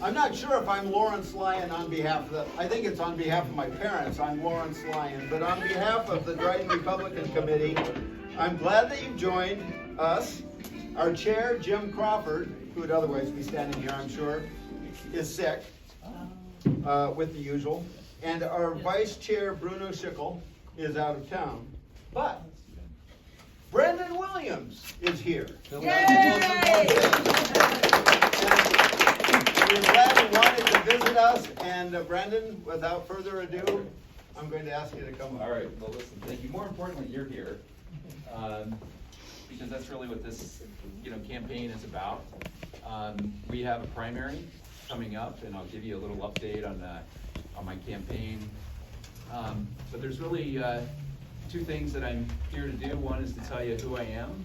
I'm not sure if I'm Lawrence Lyon on behalf of I think it's on behalf of my parents, I'm Lawrence Lyon, but on behalf of the Dryden Republican Committee, I'm glad that you've joined us. Our chair, Jim Crawford, who would otherwise be standing here, I'm sure, is sick with the usual. And our vice chair, Bruno Schickel, is out of town. But Brendan Williams is here. Yay! We're glad you wanted to visit us. And Brendan, without further ado, I'm going to ask you to come up. All right, well listen, thank you. More importantly, you're here. Because that's really what this campaign is about. We have a primary coming up, and I'll give you a little update on my campaign. But there's really two things that I'm here to do. One is to tell you who I am,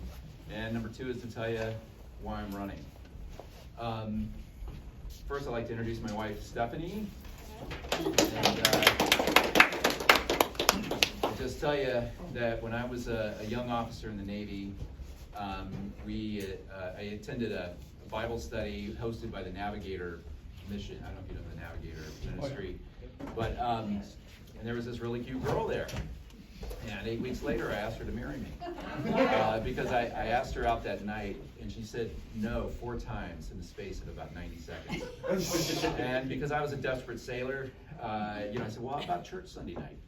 and number two is to tell you why I'm running. First, I'd like to introduce my wife, Stephanie. And I'll just tell you that when I was a young officer in the Navy, I attended a Bible study hosted by the Navigator Mission. I don't know if you know the Navigator Ministry, but and there was this really cute girl there. And 8 weeks later, I asked her to marry me because I asked her out that night, and she said no 4 times in the space of about 90 seconds. And because I was a desperate sailor, I said, "Well, how about church Sunday night?"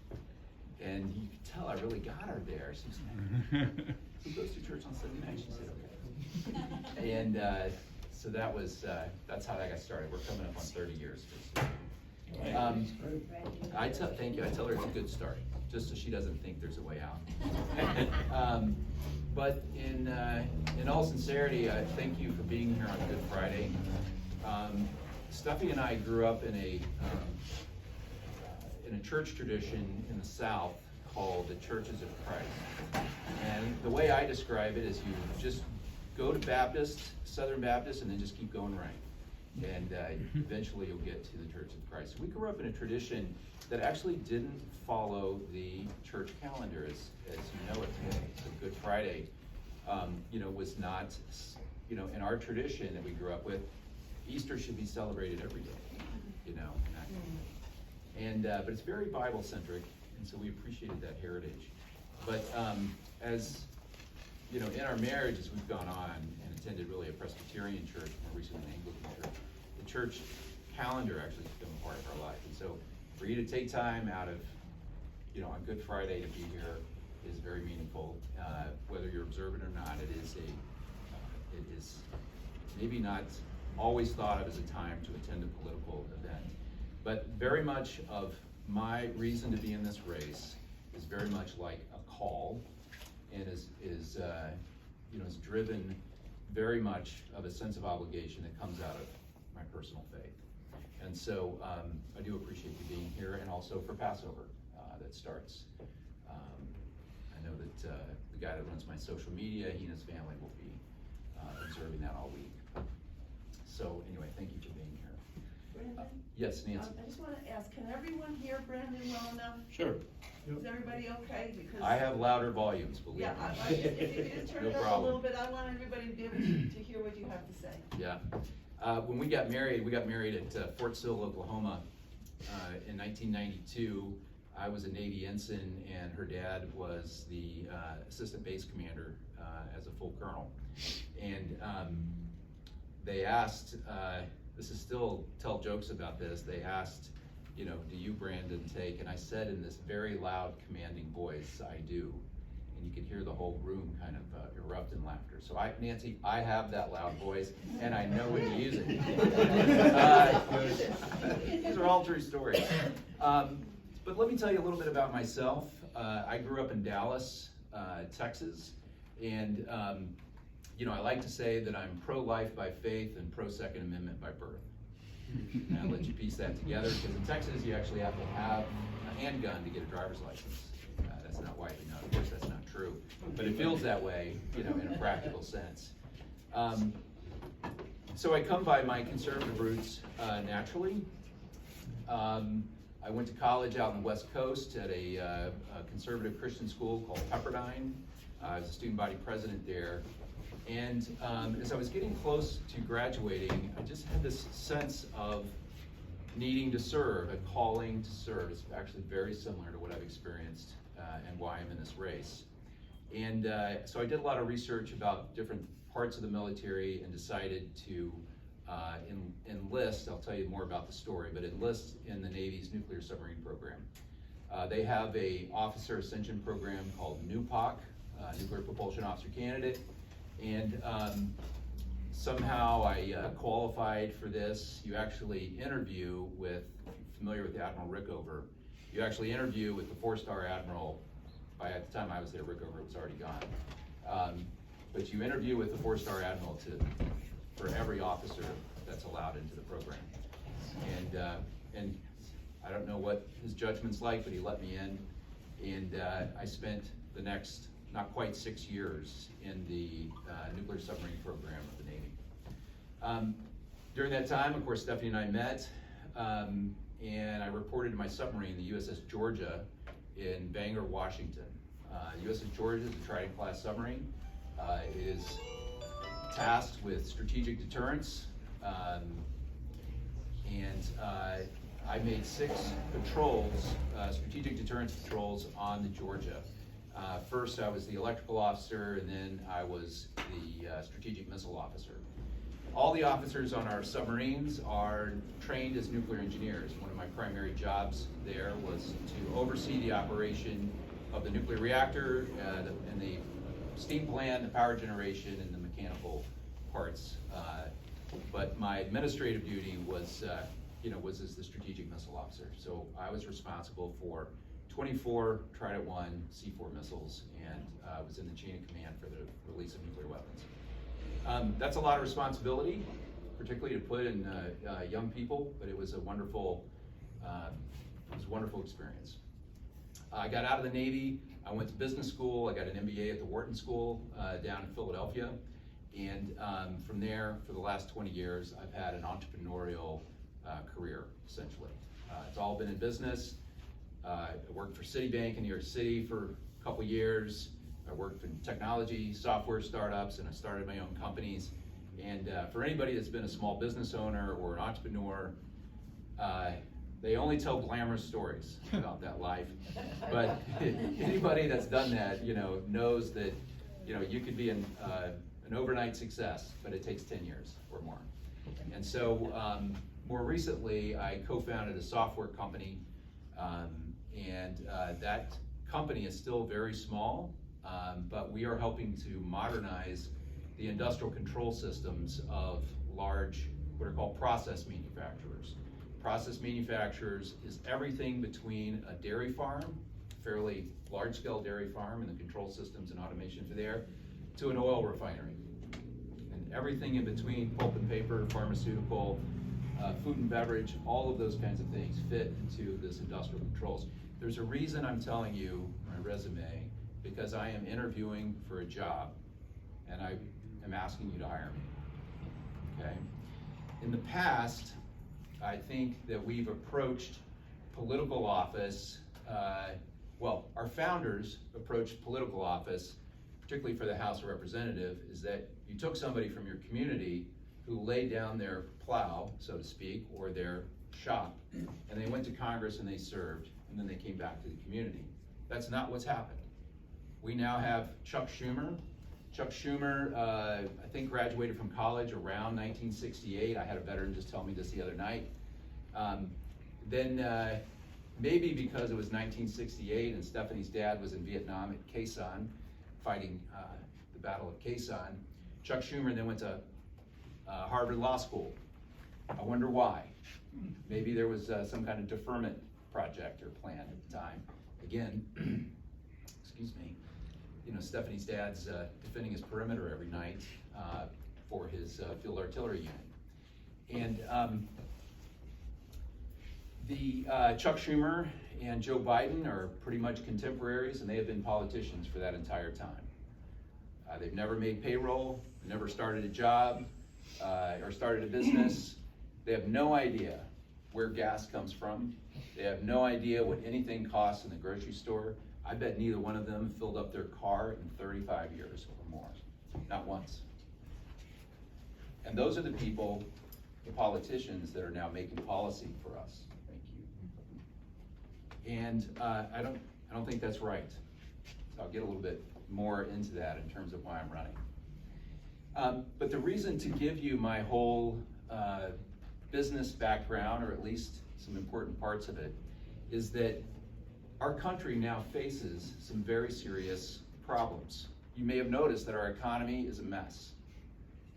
And you could tell I really got her there. She was like, "Who goes to church on Sunday night?" She said, "Okay." And so that's how that got started. We're coming up on 30 years. Thank you. I tell her it's a good start, just so she doesn't think there's a way out. But in all sincerity, thank you for being here on Good Friday. Stuffy and I grew up in a church tradition in the South called the Churches of Christ. And the way I describe it is you just go to Southern Baptist, and then just keep going right. And eventually you'll get to the Church of Christ. We grew up in a tradition that actually didn't follow the church calendar as you know it today. So Good Friday, was not, in our tradition that we grew up with, Easter should be celebrated every day, but it's very Bible centric, and so we appreciated that heritage. But as in our marriage, as we've gone on and attended really a Presbyterian church, more recently an Anglican church, the church calendar actually has become a part of our life. And so for you to take time out of, on Good Friday to be here is very meaningful. Whether you're observant or not, it is maybe not always thought of as a time to attend a political event. But very much of my reason to be in this race is very much like a call, and is driven very much of a sense of obligation that comes out of my personal faith. And so I do appreciate you being here, and also for Passover that starts. I know that the guy that runs my social media, he and his family will be observing that all week. So anyway, thank you for being here. Brandon? Yes, Nancy. I just want to ask, can everyone hear Brandon well enough? Sure. Is everybody okay? Because I have louder volumes, believe me. If you could just turn No it up a problem. little bit, I want everybody to be able to hear what you have to say. Yeah. When we got married at Fort Sill, Oklahoma in 1992. I was a Navy ensign, and her dad was the assistant base commander as a full colonel. And they asked, this is still tell jokes about this, they asked, do you, Brandon, take? And I said in this very loud, commanding voice, I do. And you could hear the whole room kind of erupt in laughter. So Nancy, I have that loud voice, and I know when to use it. These are all true stories. But let me tell you a little bit about myself. I grew up in Dallas, Texas, and I like to say that I'm pro-life by faith and pro-Second Amendment by birth. And I'll let you piece that together, because in Texas you actually have to have a handgun to get a driver's license. That's not widely known. Of course, that's not true, but it feels that way, in a practical sense. So I come by my conservative roots naturally. I went to college out on the West Coast at a conservative Christian school called Pepperdine. I was a student body president there. And as I was getting close to graduating, I just had this sense of needing to serve, a calling to serve. It's actually very similar to what I've experienced and why I'm in this race. And so I did a lot of research about different parts of the military and decided to enlist. I'll tell you more about the story, but enlist in the Navy's nuclear submarine program. They have a officer ascension program called NUPOC, Nuclear Propulsion Officer Candidate, and somehow I qualified for this. You actually interview with, familiar with Admiral Rickover, you actually interview with the 4-star Admiral. By the time I was there, Rickover was already gone. But you interview with the 4-star Admiral for every officer that's allowed into the program. And I don't know what his judgment's like, but he let me in. And I spent the next, not quite 6 years in the nuclear submarine program of the Navy. During that time, of course, Stephanie and I met, and I reported to my submarine, the USS Georgia, in Bangor, Washington. USS Georgia is a Trident-class submarine. It is tasked with strategic deterrence, and I made 6 patrols, strategic deterrence patrols on the Georgia. First, I was the electrical officer, and then I was the strategic missile officer. All the officers on our submarines are trained as nuclear engineers. One of my primary jobs there was to oversee the operation of the nuclear reactor and the steam plant, the power generation, and the mechanical parts. But my administrative duty was, was as the strategic missile officer. So I was responsible for 24 Trident-1 C4 missiles, and was in the chain of command for the release of nuclear weapons. That's a lot of responsibility, particularly to put in young people, but it was a wonderful experience. I got out of the Navy. I went to business school. I got an MBA at the Wharton School down in Philadelphia, and from there, for the last 20 years, I've had an entrepreneurial career, essentially. It's all been in business. I worked for Citibank in New York City for a couple years. I worked in technology, software startups, and I started my own companies. And for anybody that's been a small business owner or an entrepreneur, they only tell glamorous stories about that life. But anybody that's done that, knows that, you could be an overnight success, but it takes 10 years or more. And so more recently, I co-founded a software company, and that company is still very small, but we are helping to modernize the industrial control systems of large, what are called process manufacturers. Process manufacturers is everything between a dairy farm, fairly large-scale dairy farm, and the control systems and automation for there, to an oil refinery. And everything in between, pulp and paper, pharmaceutical, food and beverage, all of those kinds of things fit into this industrial controls. There's a reason I'm telling you my resume, because I am interviewing for a job, and I am asking you to hire me, okay? In the past, I think that we've approached political office, our founders approached political office, particularly for the House of Representatives, is that you took somebody from your community who laid down their plow, so to speak, or their shop, and they went to Congress and they served, and then they came back to the community. That's not what's happened. We now have Chuck Schumer. Chuck Schumer, I think, graduated from college around 1968. I had a veteran just tell me this the other night. Maybe because it was 1968 and Stephanie's dad was in Vietnam at Khe Sanh, fighting the Battle of Khe Sanh, Chuck Schumer then went to Harvard Law School. I wonder why. Maybe there was some kind of deferment project or plan at the time. Again, excuse me, Stephanie's dad's defending his perimeter every night for his field artillery unit. And Chuck Schumer and Joe Biden are pretty much contemporaries, and they have been politicians for that entire time. They've never made payroll, never started a job, or started a business. They have no idea where gas comes from. They have no idea what anything costs in the grocery store. I bet neither one of them filled up their car in 35 years or more, not once. And those are the people, the politicians, that are now making policy for us. Thank you. And I don't think that's right. So I'll get a little bit more into that in terms of why I'm running. But the reason to give you my whole business background, or at least some important parts of it, is that our country now faces some very serious problems. You may have noticed that our economy is a mess.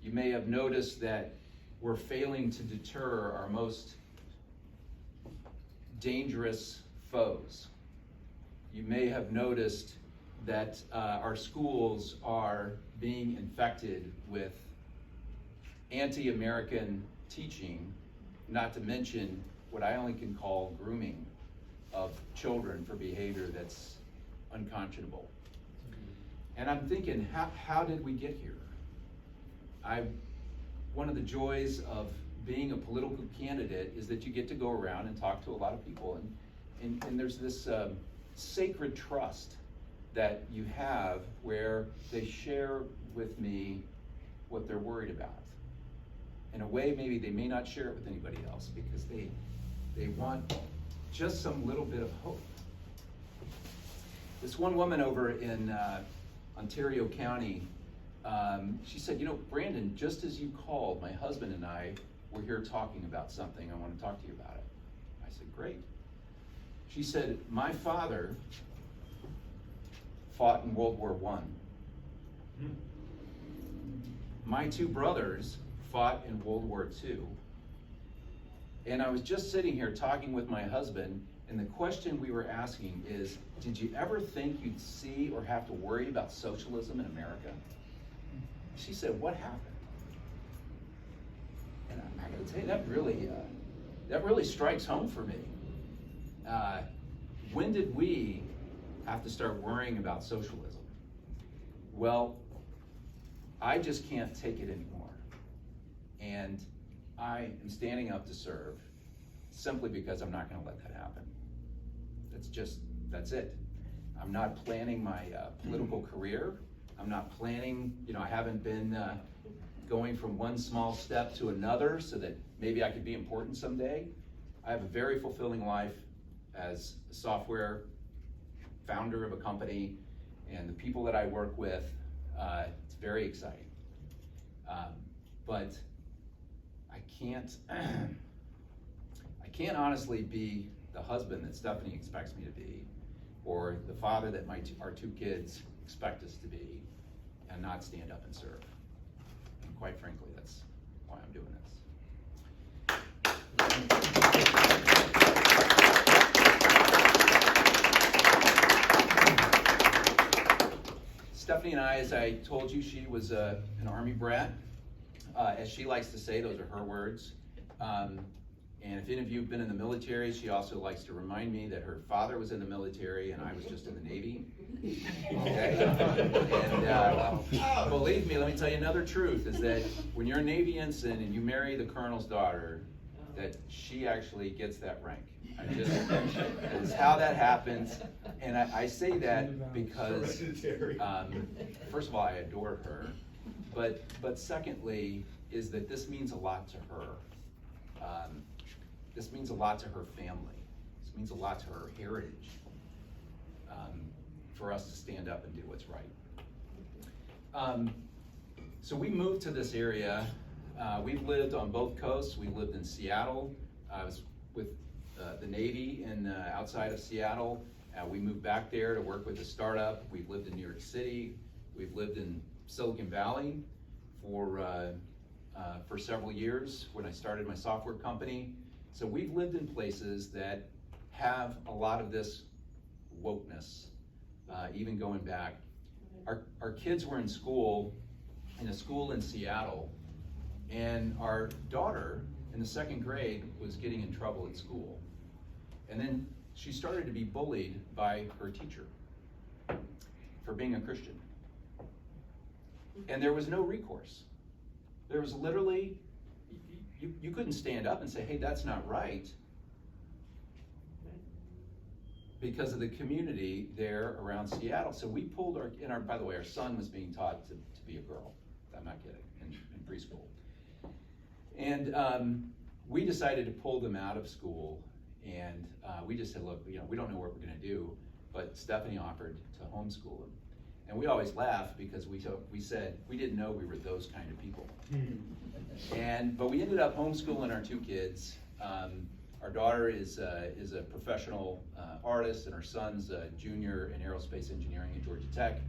You may have noticed that we're failing to deter our most dangerous foes. You may have noticed that our schools are being infected with anti-American teaching, not to mention what I only can call grooming of children for behavior that's unconscionable. And I'm thinking, how did we get here? One of the joys of being a political candidate is that you get to go around and talk to a lot of people, and there's this sacred trust that you have where they share with me what they're worried about. In a way, maybe they may not share it with anybody else because they want just some little bit of hope. This one woman over in Ontario County, she said, Brandon, just as you called, my husband and I were here talking about something. I want to talk to you about it. I said, great. She said, my father fought in World War I. My two brothers fought in World War II. And I was just sitting here talking with my husband, and the question we were asking is, did you ever think you'd see or have to worry about socialism in America? She said, what happened? And I gotta tell you, that really strikes home for me. When did we have to start worrying about socialism? Well, I just can't take it anymore. And I am standing up to serve simply because I'm not gonna let that happen. That's it. I'm not planning my political career. I'm not planning, I haven't been going from one small step to another so that maybe I could be important someday. I have a very fulfilling life as a software founder of a company, and the people that I work with, it's very exciting. But I can't honestly be the husband that Stephanie expects me to be, or the father that our two kids expect us to be, and not stand up and serve. And quite frankly, that's why I'm doing this. Stephanie and I, as I told you, she was an Army brat. As she likes to say, those are her words. And if any of you have been in the military, she also likes to remind me that her father was in the military and I was just in the Navy. Okay? And believe me, let me tell you another truth, is that when you're a Navy ensign and you marry the colonel's daughter, that she actually gets that rank. It's how that happens. And I say that because, first of all, I adore her. But secondly, is that this means a lot to her. This means a lot to her family. This means a lot to her heritage, for us to stand up and do what's right. So we moved to this area. We've lived on both coasts. We lived in Seattle. I was with the Navy outside of Seattle. We moved back there to work with a startup. We've lived in New York City. We've lived in Silicon Valley for several years when I started my software company. So we've lived in places that have a lot of this wokeness, even going back. Our kids were in a school in Seattle, and our daughter in the second grade was getting in trouble at school. And then she started to be bullied by her teacher for being a Christian. And there was no recourse. There was literally, you couldn't stand up and say, hey, that's not right, because of the community there around Seattle. So we pulled by the way, our son was being taught to be a girl. I'm not kidding, in preschool. And we decided to pull them out of school, and we just said, look, we don't know what we're gonna do, but Stephanie offered to homeschool them. And we always laugh because we said we didn't know we were those kind of people. But we ended up homeschooling our 2 kids. Our daughter is a professional artist, and her son's a junior in aerospace engineering at Georgia Tech.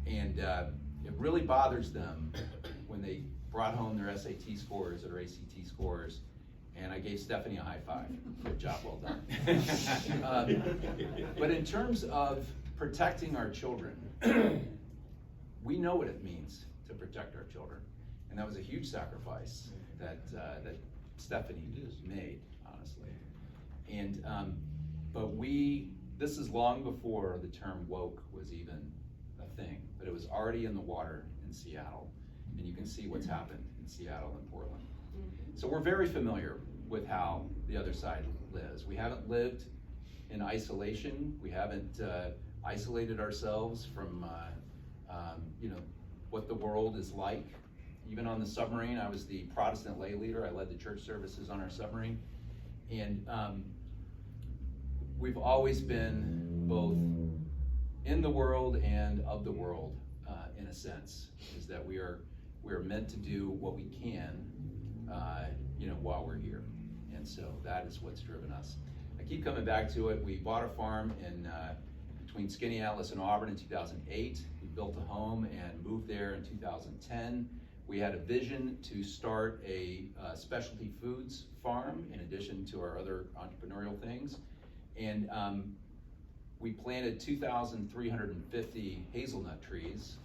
And it really bothers them when they brought home their SAT scores or their ACT scores, and I gave Stephanie a high five. Good job, well done. But in terms of protecting our children, we know what it means to protect our children, and that was a huge sacrifice that Stephanie made, honestly. And but this is long before the term woke was even a thing, but it was already in the water in Seattle, and you can see what's happened in Seattle and Portland. So we're very familiar with how the other side lives. We haven't lived in isolation. We haven't isolated ourselves from what the world is like. Even on the submarine, I was the Protestant lay leader. I led the church services on our submarine. And we've always been both in the world and of the world, in a sense, is that we are meant to do what we can, while we're here. And so that is what's driven us. I keep coming back to it. We bought a farm between Skinny Atlas and Auburn in 2008. We built a home and moved there in 2010. We had a vision to start a specialty foods farm in addition to our other entrepreneurial things. And we planted 2,350 hazelnut trees.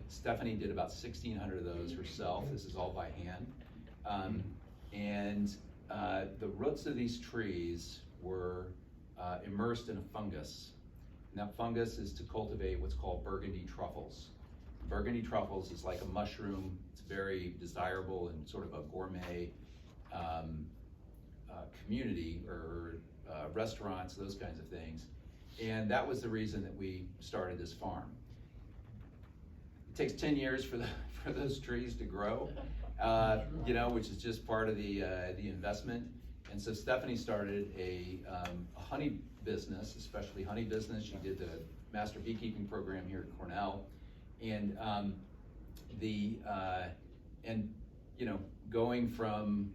Stephanie did about 1,600 of those herself. This is all by hand. The roots of these trees were immersed in a fungus. And that fungus is to cultivate what's called Burgundy truffles. Burgundy truffles is like a mushroom. It's very desirable in sort of a gourmet community or restaurants, those kinds of things. And that was the reason that we started this farm. It takes 10 years for those trees to grow, which is just part of the investment. And so Stephanie started a honey business, especially honey business. She did the master beekeeping program here at Cornell. And going from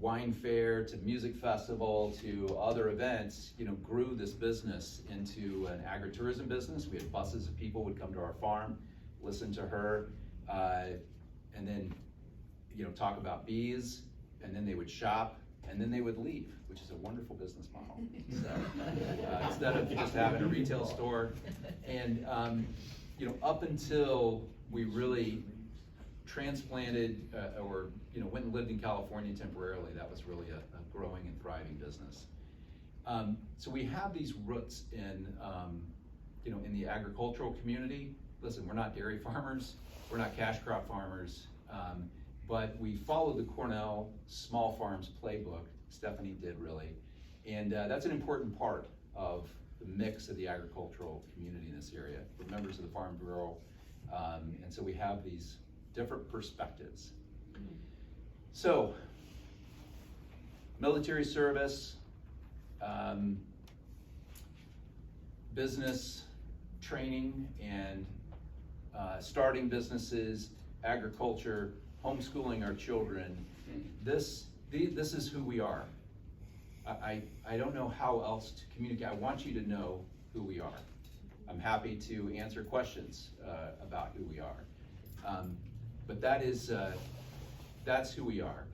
wine fair to music festival to other events, grew this business into an agritourism business. We had buses of people would come to our farm, listen to her, and then talk about bees, and then they would shop, and then they would leave, which is a wonderful business model. So instead of just having a retail store, and up until we really transplanted or went and lived in California temporarily, that was really a growing and thriving business. So we have these roots in the agricultural community. Listen, we're not dairy farmers, we're not cash crop farmers, but we follow the Cornell Small Farms playbook. Stephanie did really, and that's an important part of the mix of the agricultural community in this area. We're members of the Farm Bureau, and so we have these different perspectives. So, military service, business training and starting businesses, agriculture, homeschooling our children. This is who we are. I don't know how else to communicate. I want you to know who we are. I'm happy to answer questions about who we are. But that's who we are.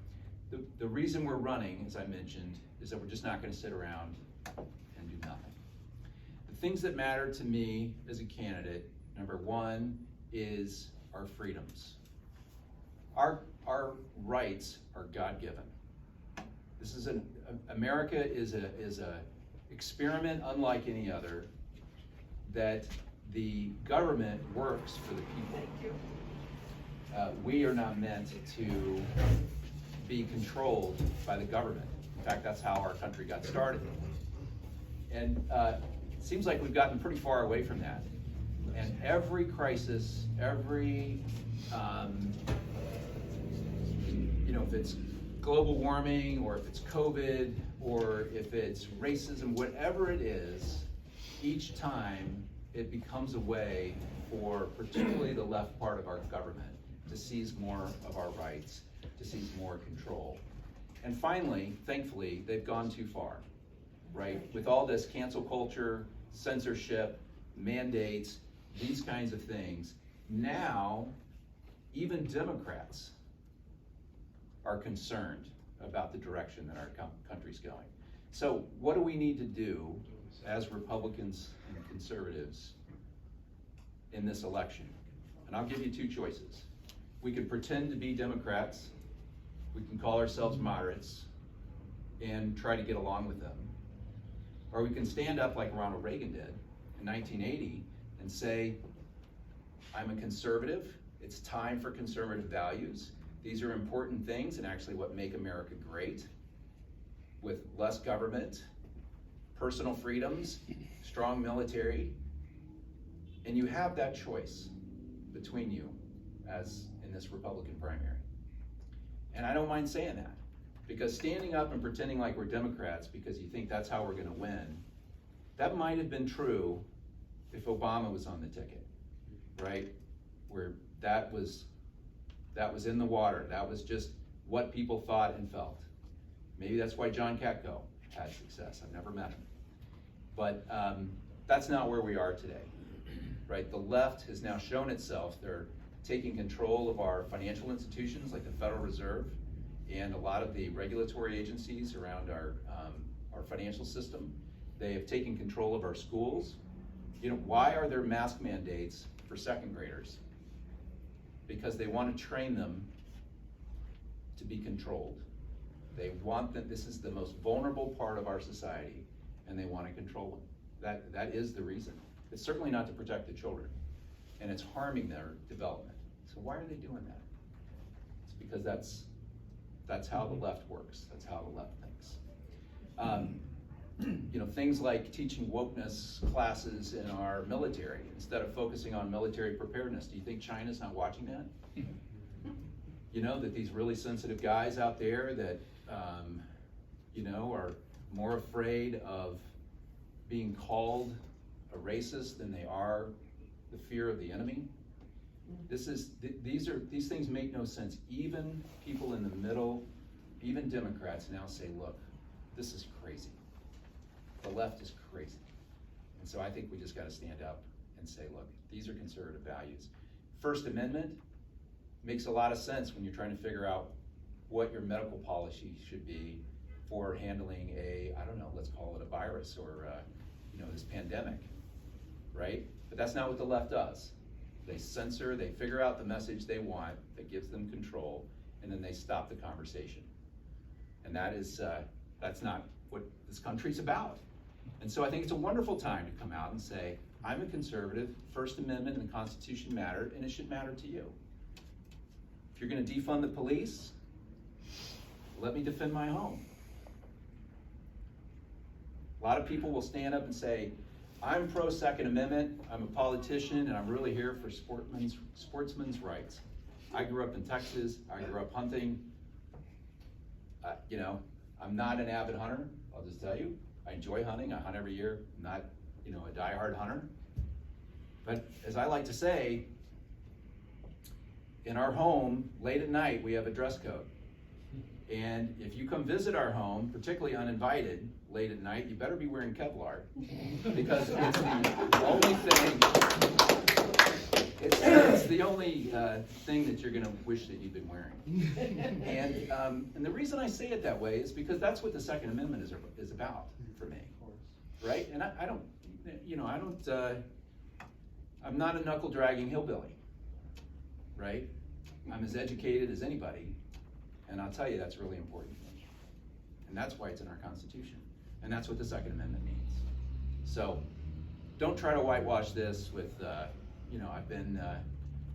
The reason we're running, as I mentioned, is that we're just not going to sit around and do nothing. The things that matter to me as a candidate, number one, is our freedoms. Our rights are God-given. This is America is a experiment unlike any other, that the government works for the people. Thank you. We are not meant to be controlled by the government. In fact, that's how our country got started. And it seems like we've gotten pretty far away from that. And every crisis, every if it's global warming, or if it's COVID, or if it's racism, whatever it is, each time it becomes a way for particularly the left part of our government to seize more of our rights, to seize more control. And finally, thankfully, they've gone too far, right? With all this cancel culture, censorship, mandates, these kinds of things, now even Democrats are concerned about the direction that our country's going. So what do we need to do as Republicans and conservatives in this election? And I'll give you two choices. We could pretend to be Democrats, we can call ourselves moderates and try to get along with them. Or we can stand up like Ronald Reagan did in 1980 and say, I'm a conservative, it's time for conservative values. These are important things and actually what make America great, with less government, personal freedoms, strong military, and you have that choice between you as in this Republican primary. And I don't mind saying that, because standing up and pretending like we're Democrats because you think that's how we're gonna win, that might have been true if Obama was on the ticket, right? Where that was in the water. That was just what people thought and felt. Maybe that's why John Katko had success. I've never met him. But that's not where we are today, right? The left has now shown itself. They're taking control of our financial institutions like the Federal Reserve and a lot of the regulatory agencies around our financial system. They have taken control of our schools. You know, why are there mask mandates for second graders? Because they want to train them to be controlled. They want that this is the most vulnerable part of our society, and they want to control them. That is the reason. It's certainly not to protect the children, and it's harming their development. So why are they doing that? It's because that's how the left works. That's how the left thinks. You know, things like teaching wokeness classes in our military instead of focusing on military preparedness. Do you think China's not watching that? You know, that these really sensitive guys out there that, you know, are more afraid of being called a racist than they are the fear of the enemy. These things make no sense. Even people in the middle, even Democrats now say, look, this is crazy. The left is crazy. And so I think we just gotta stand up and say, look, these are conservative values. First Amendment makes a lot of sense when you're trying to figure out what your medical policy should be for handling a, I don't know, let's call it a virus or you know, this pandemic, right? But that's not what the left does. They censor, they figure out the message they want that gives them control, and then they stop the conversation. And that is, that's not what this country's about. And so I think it's a wonderful time to come out and say, I'm a conservative, First Amendment and the Constitution matter, and it should matter to you. If you're gonna defund the police, let me defend my home. A lot of people will stand up and say, I'm pro Second Amendment, I'm a politician, and I'm really here for sportsmen's rights. I grew up in Texas, I grew up hunting. You know, I'm not an avid hunter, I'll just tell you. I enjoy hunting, I hunt every year. I'm not, you know, a diehard hunter. But as I like to say, in our home, late at night, we have a dress code. And if you come visit our home, particularly uninvited, late at night, you better be wearing Kevlar, because it's the only thing, it's the only thing that you're gonna wish that you'd been wearing. And the reason I say it that way is because that's what the Second Amendment is about for me, right? And I don't, you know, I'm not a knuckle-dragging hillbilly, right? I'm as educated as anybody, and I'll tell you that's really important to me. And that's why it's in our Constitution. And that's what the Second Amendment means. So don't try to whitewash this with, you know, I've been,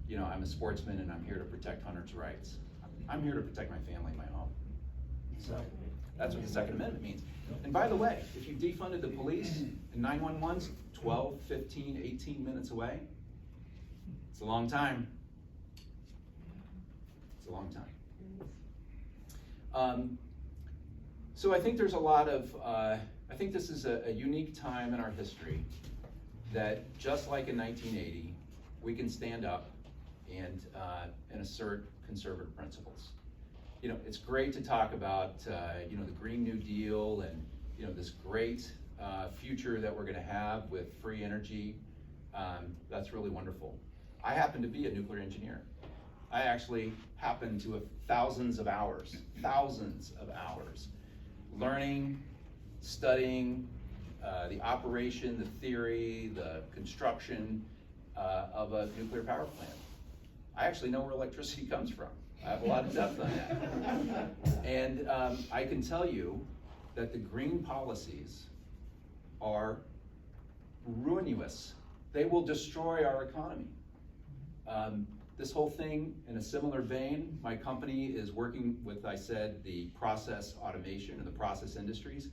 you know, I'm a sportsman and I'm here to protect hunters' rights. I'm here to protect my family and my home. So that's what the Second Amendment means. And by the way, if you defunded the police and 911's 12, 15, 18 minutes away, it's a long time. It's a long time. So I think there's a lot of, I think this is a unique time in our history that just like in 1980, we can stand up and assert conservative principles. You know, it's great to talk about, you know, the Green New Deal and, you know, this great future that we're gonna have with free energy. That's really wonderful. I happen to be a nuclear engineer. I actually happen to have thousands of hours learning, studying the operation, the theory, the construction of a nuclear power plant. I actually know where electricity comes from. I have a lot of depth on that. And I can tell you that the green policies are ruinous. They will destroy our economy. This whole thing, in a similar vein, my company is working with, I said, the process automation and the process industries.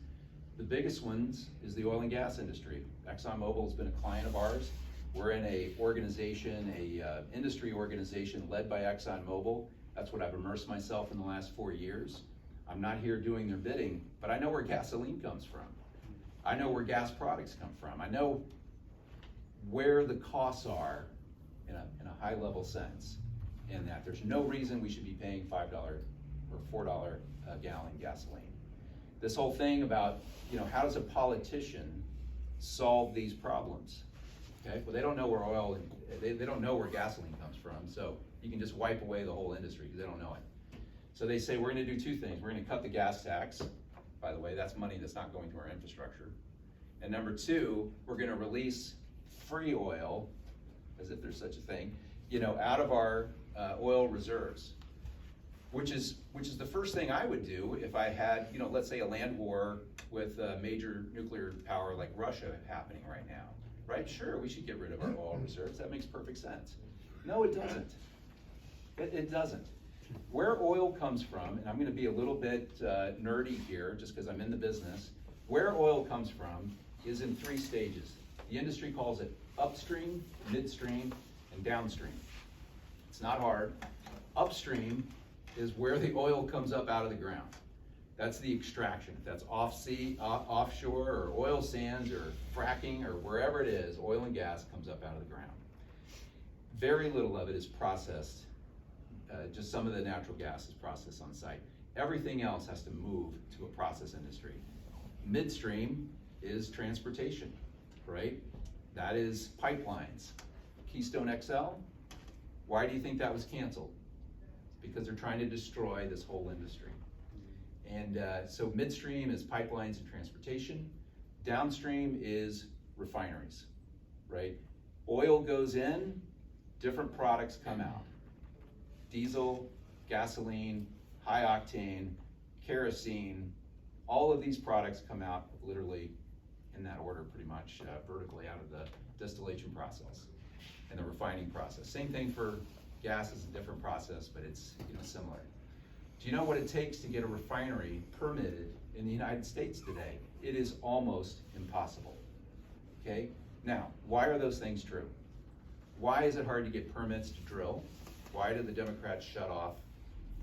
The biggest ones is the oil and gas industry. ExxonMobil has been a client of ours. We're in a organization, industry organization led by ExxonMobil. That's what I've immersed myself in the last 4 years. I'm not here doing their bidding, but I know where gasoline comes from. I know where gas products come from. I know where the costs are in a high level sense, in that there's no reason we should be paying $5 or $4 a gallon gasoline. This whole thing about, you know, how does a politician solve these problems? Okay, well, they don't know where oil and they don't know where gasoline comes from, so you can just wipe away the whole industry because they don't know it. So they say we're gonna do two things. We're gonna cut the gas tax. By the way, that's money that's not going to our infrastructure. And number two, we're gonna release free oil, as if there's such a thing, you know, out of our oil reserves, which is the first thing I would do if I had, you know, let's say a land war with a major nuclear power like Russia happening right now, right? Sure, we should get rid of our oil reserves. That makes perfect sense. No, it doesn't. It doesn't. Where oil comes from, and I'm gonna be a little bit nerdy here just because I'm in the business, where oil comes from is in 3 stages. The industry calls it upstream, midstream, and downstream. It's not hard. Upstream is where the oil comes up out of the ground. That's the extraction. That's offshore, or oil sands, or fracking, or wherever it is, oil and gas comes up out of the ground. Very little of it is processed. Just some of the natural gas is processed on site. Everything else has to move to a process industry. Midstream is transportation, right? That is pipelines. Keystone XL, why do you think that was canceled? Because they're trying to destroy this whole industry. And so midstream is pipelines and transportation. Downstream is refineries, right? Oil goes in, different products come out. Diesel, gasoline, high octane, kerosene, all of these products come out literally in that order pretty much, vertically out of the distillation process and the refining process. Same thing for gas, is a different process, but it's, you know, similar. Do you know what it takes to get a refinery permitted in the United States today? It is almost impossible, okay? Now, why are those things true? Why is it hard to get permits to drill? Why do the Democrats shut off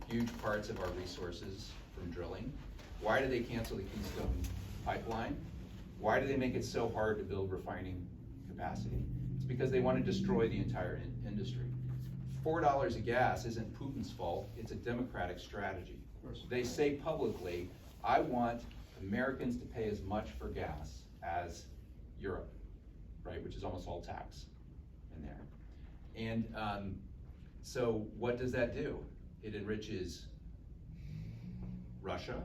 huge parts of our resources from drilling? Why do they cancel the Keystone pipeline? Why do they make it so hard to build refining capacity? It's because they want to destroy the entire industry. $4 a gas isn't Putin's fault, it's a Democratic strategy. They say publicly, I want Americans to pay as much for gas as Europe, right, which is almost all tax in there. And so what does that do? It enriches Russia,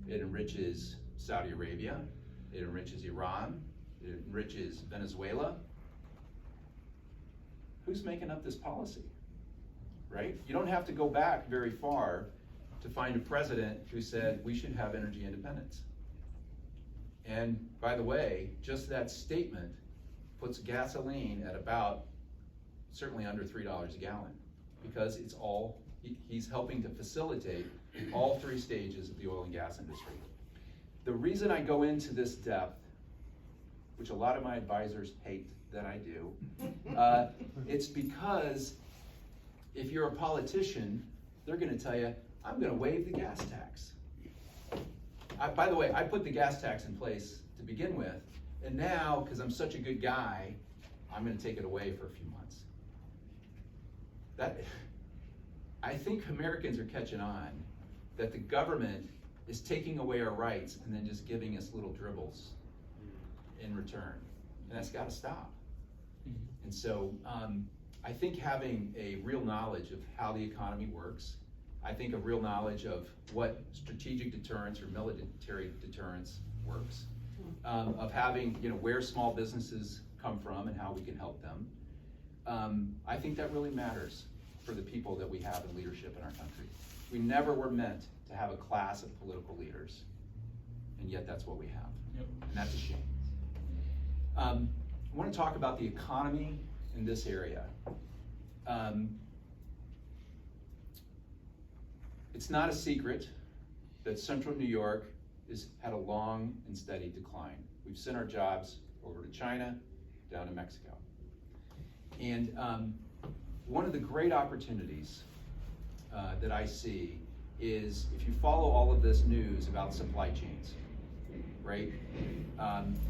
it enriches Saudi Arabia, it enriches Iran, it enriches Venezuela. Who's making up this policy, right? You don't have to go back very far to find a president who said we should have energy independence. And by the way, just that statement puts gasoline at about, certainly under $3 a gallon, because it's all, he's helping to facilitate all 3 stages of the oil and gas industry. The reason I go into this depth, which a lot of my advisors hate that I do, it's because if you're a politician, they're gonna tell you, I'm gonna waive the gas tax. By the way, I put the gas tax in place to begin with, and now, because I'm such a good guy, I'm gonna take it away for a few months. I think Americans are catching on that the government is taking away our rights and then just giving us little dribbles in return, and that's gotta stop. And so, I think having a real knowledge of how the economy works, I think a real knowledge of what strategic deterrence or military deterrence works, of having, where small businesses come from and how we can help them. I think that really matters for the people that we have in leadership in our country. We never were meant to have a class of political leaders, and yet that's what we have. Yep. And that's a shame. I want to talk about the economy in this area. It's not a secret that Central New York has had a long and steady decline. We've sent our jobs over to China, down to Mexico. And one of the great opportunities that I see is if you follow all of this news about supply chains, right?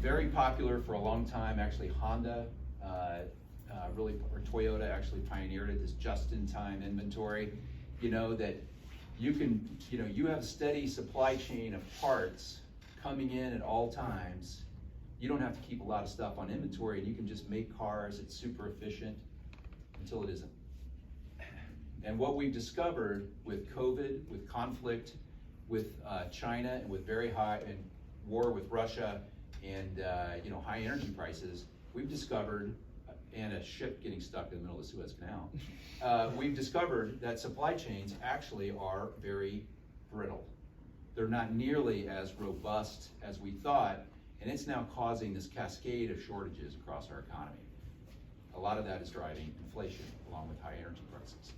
Very popular for a long time, actually Honda, or Toyota actually pioneered it, this just-in-time inventory, that you have a steady supply chain of parts coming in at all times. You don't have to keep a lot of stuff on inventory, and you can just make cars, it's super efficient until it isn't. And what we've discovered with COVID, with conflict with China, and with very high, and war with Russia, and high energy prices, we've discovered, and a ship getting stuck in the middle of the Suez Canal, we've discovered that supply chains actually are very brittle. They're not nearly as robust as we thought, and it's now causing this cascade of shortages across our economy. A lot of that is driving inflation along with high energy prices.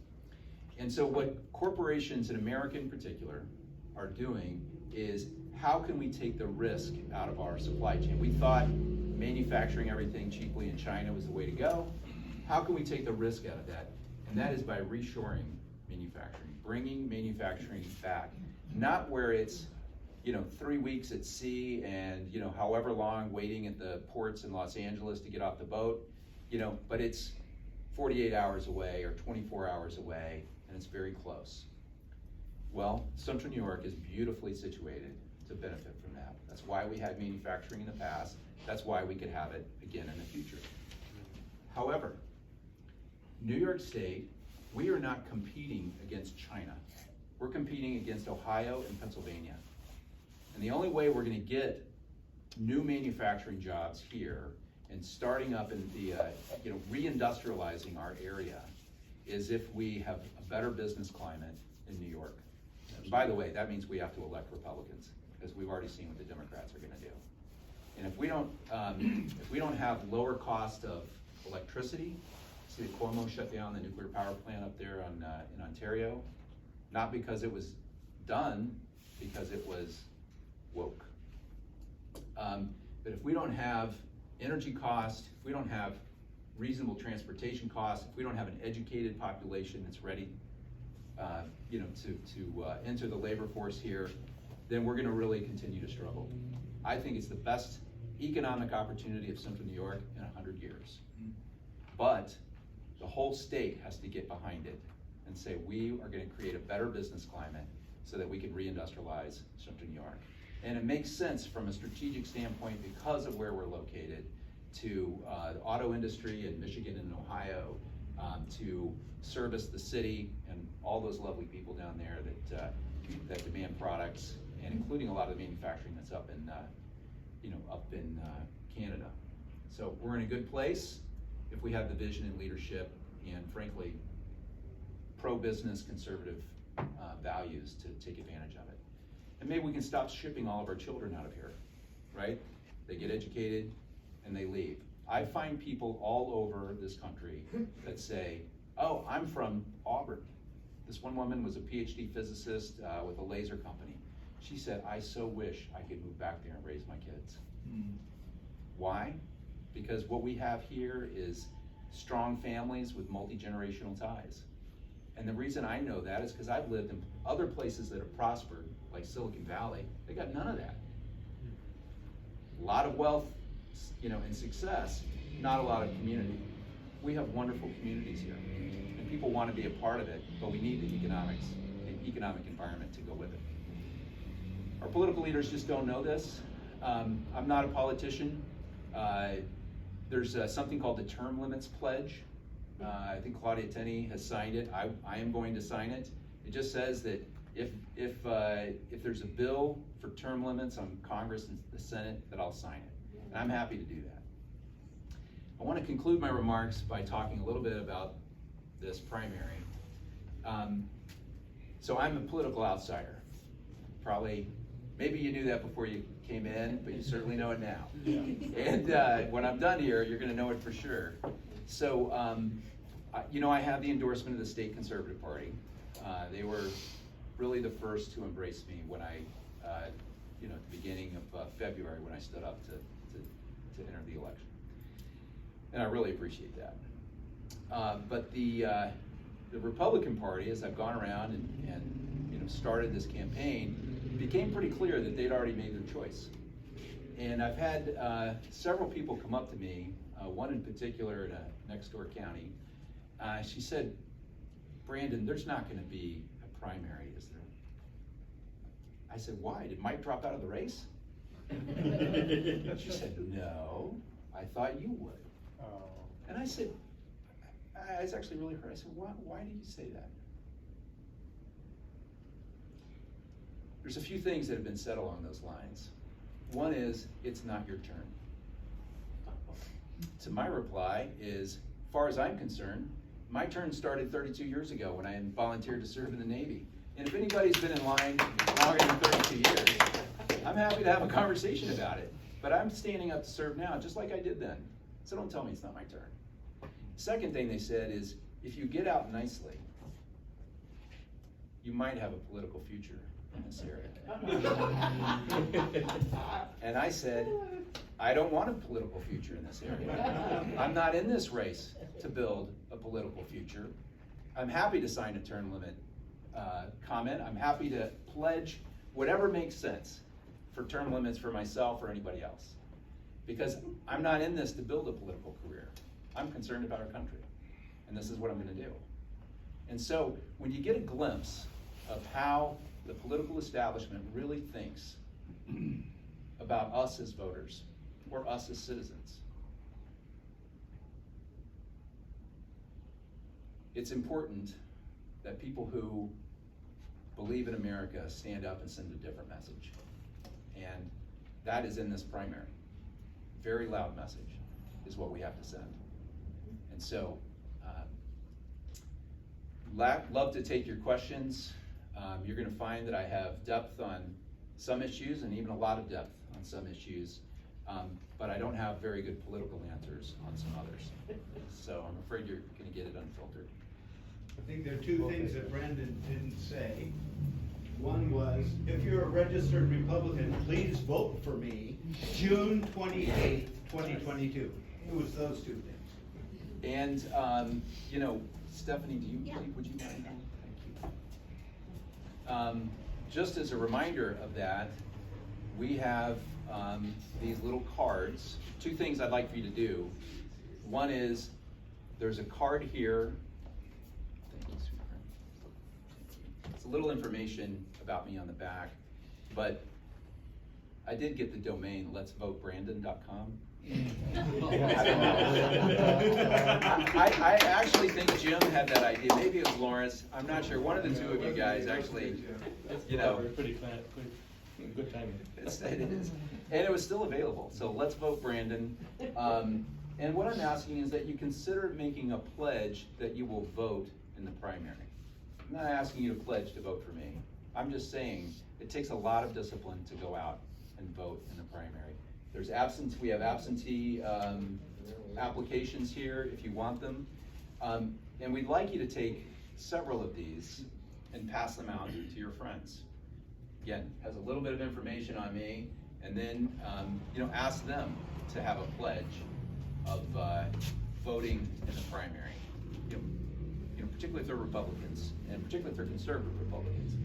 And so what corporations in America in particular are doing is, how can we take the risk out of our supply chain? We thought manufacturing everything cheaply in China was the way to go. How can we take the risk out of that? And that is by reshoring manufacturing, bringing manufacturing back, not where it's 3 weeks at sea and however long waiting at the ports in Los Angeles to get off the boat, but it's 48 hours away or 24 hours away, and it's very close. Well, Central New York is beautifully situated to benefit from that. That's why we had manufacturing in the past. That's why we could have it again in the future. However, New York State, we are not competing against China. We're competing against Ohio and Pennsylvania. And the only way we're going to get new manufacturing jobs here and starting up in the, reindustrializing our area is if we have a better business climate in New York. And by the way, that means we have to elect Republicans, because we've already seen what the Democrats are going to do. And if we don't have lower cost of electricity, see that Cuomo shut down the nuclear power plant up there in Ontario, not because it was done, because it was woke. But if we don't have energy costs, if we don't have reasonable transportation costs, if we don't have an educated population that's ready, to enter the labor force here, then we're going to really continue to struggle. I think it's the best economic opportunity of Central New York in 100 years. But the whole state has to get behind it and say, we are going to create a better business climate so that we can reindustrialize Central New York. And it makes sense from a strategic standpoint because of where we're located to the auto industry in Michigan and Ohio, to service the city and all those lovely people down there that demand products, and including a lot of the manufacturing that's up in Canada. So we're in a good place if we have the vision and leadership and, frankly, pro-business conservative values to take advantage of it. And maybe we can stop shipping all of our children out of here, right? They get educated and they leave. I find people all over this country that say, oh, I'm from Auburn. This one woman was a PhD physicist with a laser company. She said, I so wish I could move back there and raise my kids. Why? Because what we have here is strong families with multi-generational ties. And the reason I know that is because I've lived in other places that have prospered, like Silicon Valley. They got none of that. A lot of wealth, and success, not a lot of community. We have wonderful communities here, and people want to be a part of it, but we need the economic environment to go with it. Our political leaders just don't know this. I'm not a politician. There's something called the Term Limits Pledge. I think Claudia Tenney has signed it. I am going to sign it. It just says that if there's a bill for term limits on Congress and the Senate, that I'll sign it. And I'm happy to do that. I want to conclude my remarks by talking a little bit about this primary. So I'm a political outsider. Maybe you knew that before you came in, but you certainly know it now. And when I'm done here, you're going to know it for sure. So, I have the endorsement of the State Conservative Party. They were really the first to embrace me when at the beginning of February when I stood up to enter the election. And I really appreciate that. But the Republican Party, as I've gone around and started this campaign, it became pretty clear that they'd already made their choice. And I've had several people come up to me, one in particular in a next door county. She said, "Brandon, there's not going to be a primary, is there?" I said, "Why? Did Mike drop out of the race?" She said, "No, I thought you would." And I said, I was actually really hurt. I said, why did you say that? There's a few things that have been said along those lines. One is, it's not your turn. So my reply is, as far as I'm concerned, my turn started 32 years ago when I volunteered to serve in the Navy. And if anybody's been in line longer than 32 years, I'm happy to have a conversation about it. But I'm standing up to serve now, just like I did then. So don't tell me it's not my turn. Second thing they said is, if you get out nicely, you might have a political future in this area. And I said, I don't want a political future in this area. I'm not in this race to build a political future. I'm happy to sign a term limit comment. I'm happy to pledge whatever makes sense for term limits for myself or anybody else. Because I'm not in this to build a political career. I'm concerned about our country, and this is what I'm going to do. And so when you get a glimpse of how the political establishment really thinks about us as voters or us as citizens, it's important that people who believe in America stand up and send a different message. And that is in this primary. Very loud message is what we have to send. And so, love to take your questions. You're going to find that I have depth on some issues and even a lot of depth on some issues, but I don't have very good political answers on some others. So I'm afraid you're going to get it unfiltered. I think there are two things that Brandon didn't say. One was, if you're a registered Republican, please vote for me June 28th, 2022. It was those two things. And, Stephanie, would you mind? Thank you. Just as a reminder of that, we have these little cards. Two things I'd like for you to do. One is, there's a card here. Thank you, sweetheart. It's a little information about me on the back, but I did get the domain letsvotebrandon.com. I actually think Jim had that idea. Maybe it was Lawrence. I'm not sure. One of the two of you guys actually, Pretty good timing. it is. And it was still available. So let's vote Brandon. And what I'm asking is that you consider making a pledge that you will vote in the primary. I'm not asking you to pledge to vote for me. I'm just saying it takes a lot of discipline to go out and vote in the primary. We have absentee applications here if you want them. And we'd like you to take several of these and pass them out to your friends. Again, has a little bit of information on me, and then ask them to have a pledge of voting in the primary. particularly if they're Republicans, and particularly if they're conservative Republicans.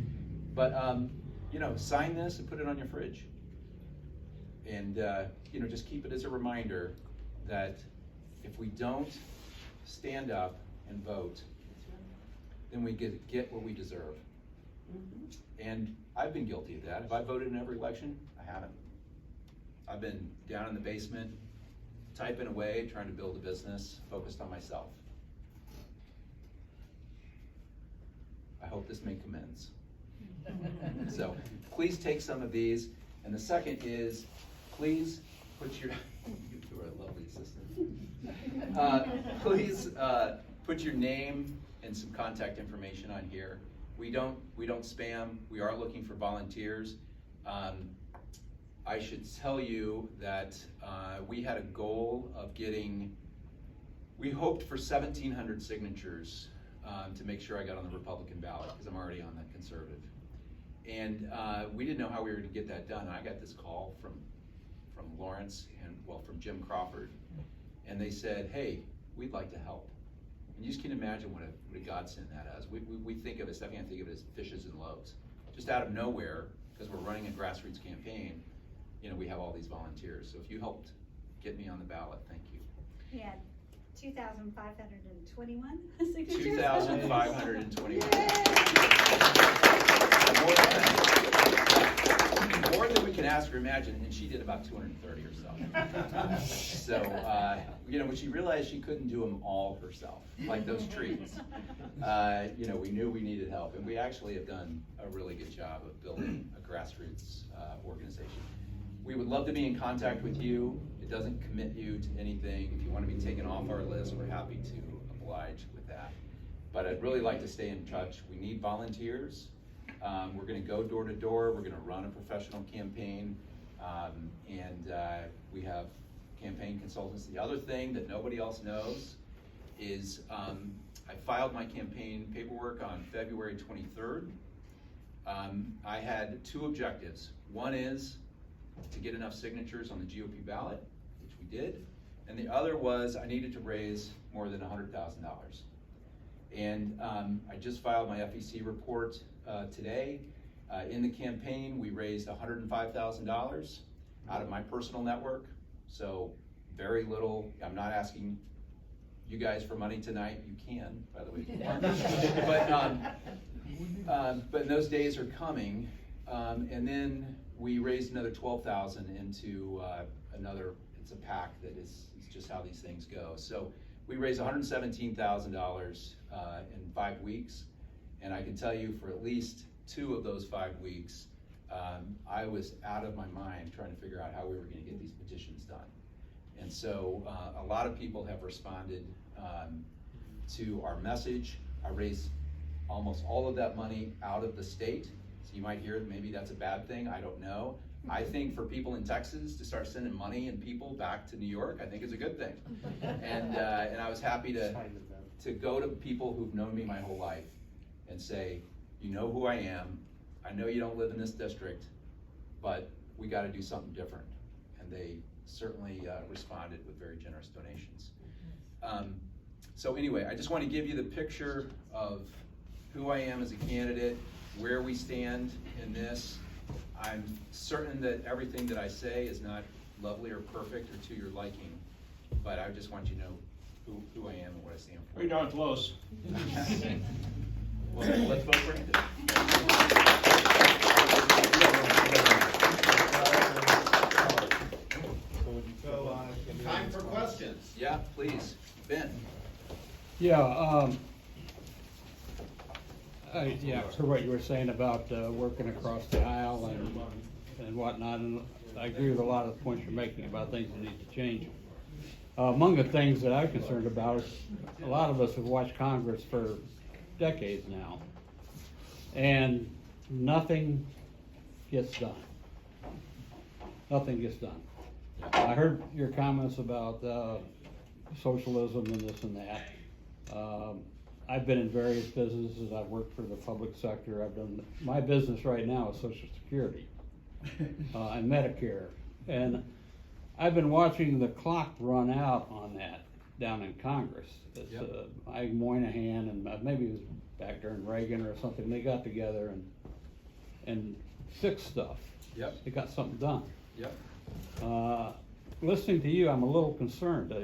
But, you know, sign this and put it on your fridge. And, you know, just keep it as a reminder that if we don't stand up and vote, then we get what we deserve. And I've been guilty of that. Have I voted in every election? I haven't. I've been down in the basement, typing away, trying to build a business, focused on myself. I hope this makes amends. So please take some of these. And the second is, please put your, you are a lovely assistant. Please put your name and some contact information on here. We don't spam. We are looking for volunteers. I should tell you that we had a goal of getting, we hoped for 1,700 signatures to make sure I got on the Republican ballot, because I'm already on the conservative. And we didn't know how we were gonna get that done. I got this call from Lawrence and, well, from Jim Crawford. And they said, hey, we'd like to help. And you just can imagine what a godsend that is. We think of it, Stephanie and I think of it as fishes and loaves. Just out of nowhere, because we're running a grassroots campaign, you know, we have all these volunteers. So if you helped get me on the ballot, thank you. We had 2,521 signatures. 2,521. More than we can ask or imagine, and she did about 230 or so. So, you know, when she realized she couldn't do them all herself, like those trees, you know, we knew we needed help, and we actually have done a really good job of building a grassroots organization. We would love to be in contact with you. It doesn't commit you to anything. If you want to be taken off our list, we're happy to oblige with that. But I'd really like to stay in touch. We need volunteers. We're going to go door to door. We're going to run a professional campaign, and we have campaign consultants. The other thing that nobody else knows is I filed my campaign paperwork on February 23rd. I had two objectives. One is to get enough signatures on the GOP ballot, which we did, and the other was I needed to raise more than $100,000. And I just filed my FEC report today. In the campaign, we raised $105,000 out of my personal network, so very little. I'm not asking you guys for money tonight. You can, by the way, if you want. But those days are coming, and then we raised another $12,000 into another. It's a PAC that is just how these things go. So we raised $117,000 in 5 weeks, and I can tell you for at least 2 of those 5 weeks, I was out of my mind trying to figure out how we were going to get these petitions done. And so a lot of people have responded to our message. I raised almost all of that money out of the state. So you might hear maybe that's a bad thing, I don't know. I think for people in Texas to start sending money and people back to New York, I think is a good thing. And I was happy to go to people who've known me my whole life and say, you know who I am, I know you don't live in this district, but we gotta do something different. And they certainly responded with very generous donations. So anyway, I just want to give you the picture of who I am as a candidate, where we stand in this. I'm certain that everything that I say is not lovely or perfect or to your liking, but I just want you to know who I am and what I stand for. Pretty darn close. Well, let's vote for Brandon. So, time for questions. Yeah, please, Ben. Yeah, for what you were saying about working across the aisle and whatnot, and I agree with a lot of the points you're making about things that need to change. Among the things that I'm concerned about is a lot of us have watched Congress for decades now, and nothing gets done. Nothing gets done. I heard your comments about socialism and this and that. I've been in various businesses. I've worked for the public sector. I've done, my business right now is Social Security and Medicare. And I've been watching the clock run out on that. down in Congress. It's, Yep. Ike Moynihan and maybe it was back during Reagan or something, they got together and fixed stuff. Yep. They got something done. Yep. Listening to you, I'm a little concerned,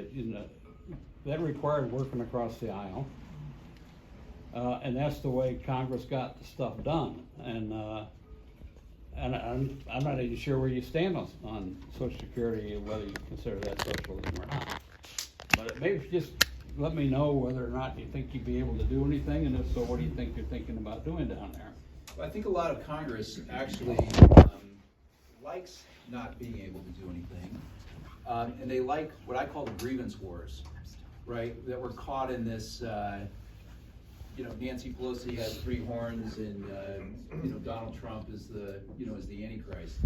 that required working across the aisle. And that's the way Congress got the stuff done, and I'm not even sure where you stand on Social Security, whether you consider that socialism or not. But maybe just let me know whether or not you think you'd be able to do anything, and if so, what do you think you're thinking about doing down there? Well, I think a lot of Congress actually likes not being able to do anything. And they like what I call the grievance wars, right? That we're caught in this, Nancy Pelosi has 3 horns and, Donald Trump is the Antichrist.